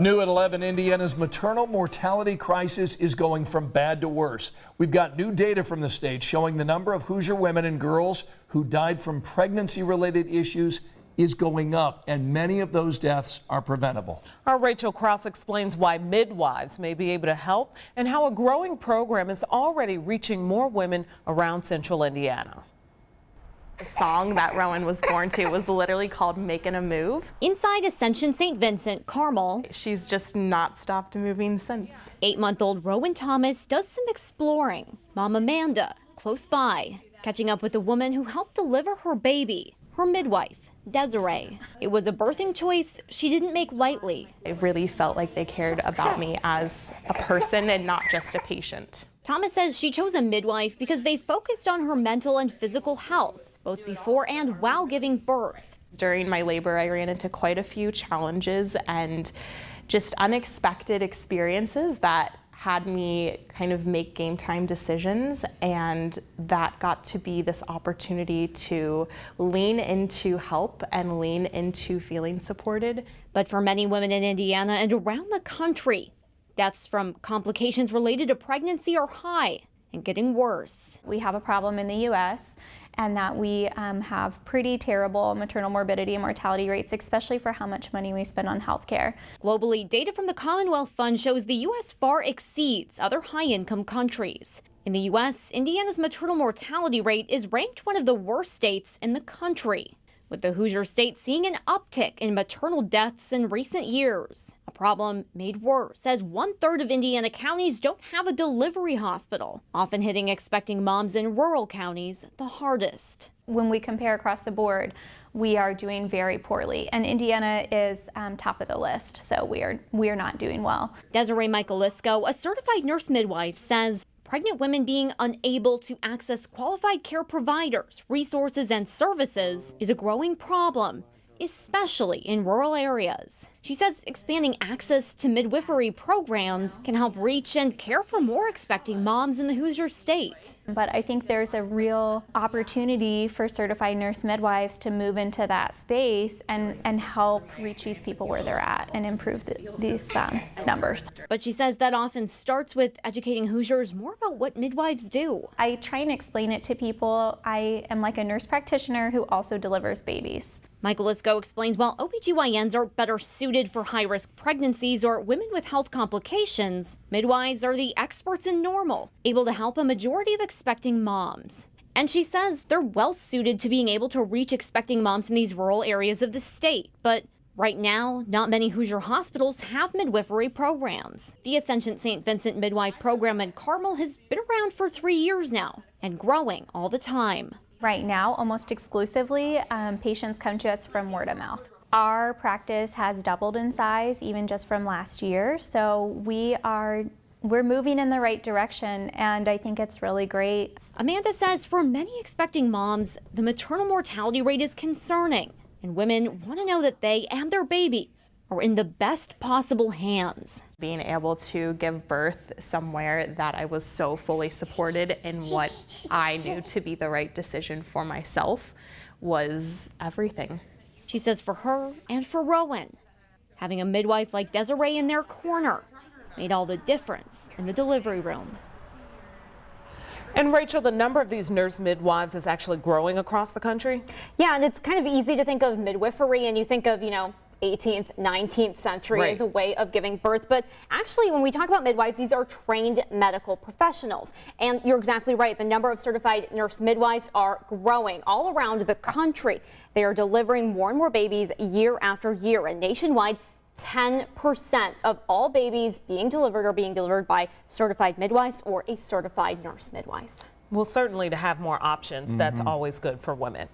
New at 11, Indiana's maternal mortality crisis is going from bad to worse. We've got new data from the state showing the number of Hoosier women and girls who died from pregnancy-related issues is going up, and many of those deaths are preventable. Our Rachel Krause explains why midwives may be able to help and how a growing program is already reaching more women around central Indiana. The song that Rowan was born to was literally called Making a Move. Inside Ascension St. Vincent, Carmel, She's just not stopped moving since. 8-month-old Rowan Thomas does some exploring. Mom Amanda, close by, catching up with the woman who helped deliver her baby, her midwife, Desiree. It was a birthing choice she didn't make lightly. It really felt like they cared about me as a person and not just a patient. Thomas says she chose a midwife because they focused on her mental and physical health, both before and while giving birth. During my labor, I ran into quite a few challenges and just unexpected experiences that had me kind of make game time decisions, and that got to be this opportunity to lean into help and lean into feeling supported. But for many women in Indiana and around the country, deaths from complications related to pregnancy are high and getting worse. We have a problem in the U.S. and that we have pretty terrible maternal morbidity and mortality rates, especially for how much money we spend on health care. Globally, data from the Commonwealth Fund shows the U.S. far exceeds other high-income countries. In the U.S., Indiana's maternal mortality rate is ranked one of the worst states in the country, with the Hoosier state seeing an uptick in maternal deaths in recent years. A problem made worse as 1/3 of Indiana counties don't have a delivery hospital, often hitting expecting moms in rural counties the hardest. When we compare across the board, we are doing very poorly, and Indiana is top of the list, so we are not doing well. Desiree Michaelisco, a certified nurse midwife, says pregnant women being unable to access qualified care providers, resources, and services is a growing problem, especially in rural areas. She says expanding access to midwifery programs can help reach and care for more expecting moms in the Hoosier state. But I think there's a real opportunity for certified nurse midwives to move into that space and help reach these people where they're at and improve these numbers. But she says that often starts with educating Hoosiers more about what midwives do. I try and explain it to people. I am like a nurse practitioner who also delivers babies. Michaelisco explains while OBGYNs are better suited for high-risk pregnancies or women with health complications, midwives are the experts in normal, able to help a majority of expecting moms. And she says they're well suited to being able to reach expecting moms in these rural areas of the state. But right now, not many Hoosier hospitals have midwifery programs. The Ascension St. Vincent Midwife Program in Carmel has been around for 3 years now and growing all the time. Right now, almost exclusively, patients come to us from word of mouth. Our practice has doubled in size even just from last year, so we're moving in the right direction, and I think it's really great. Amanda says for many expecting moms, the maternal mortality rate is concerning, and women want to know that they and their babies are in the best possible hands. Being able to give birth somewhere that I was so fully supported in what I knew to be the right decision for myself was everything. She says for her and for Rowan, having a midwife like Desiree in their corner made all the difference in the delivery room. And Rachel, the number of these nurse midwives is actually growing across the country? Yeah, and it's kind of easy to think of midwifery and you think of, 18th, 19th century as a way of giving birth. But actually, when we talk about midwives, these are trained medical professionals. And you're exactly right. The number of certified nurse midwives are growing all around the country. They are delivering more and more babies year after year. And nationwide, 10% of all babies being delivered are being delivered by certified midwives or a certified nurse midwife. Well, certainly to have more options, that's always good for women.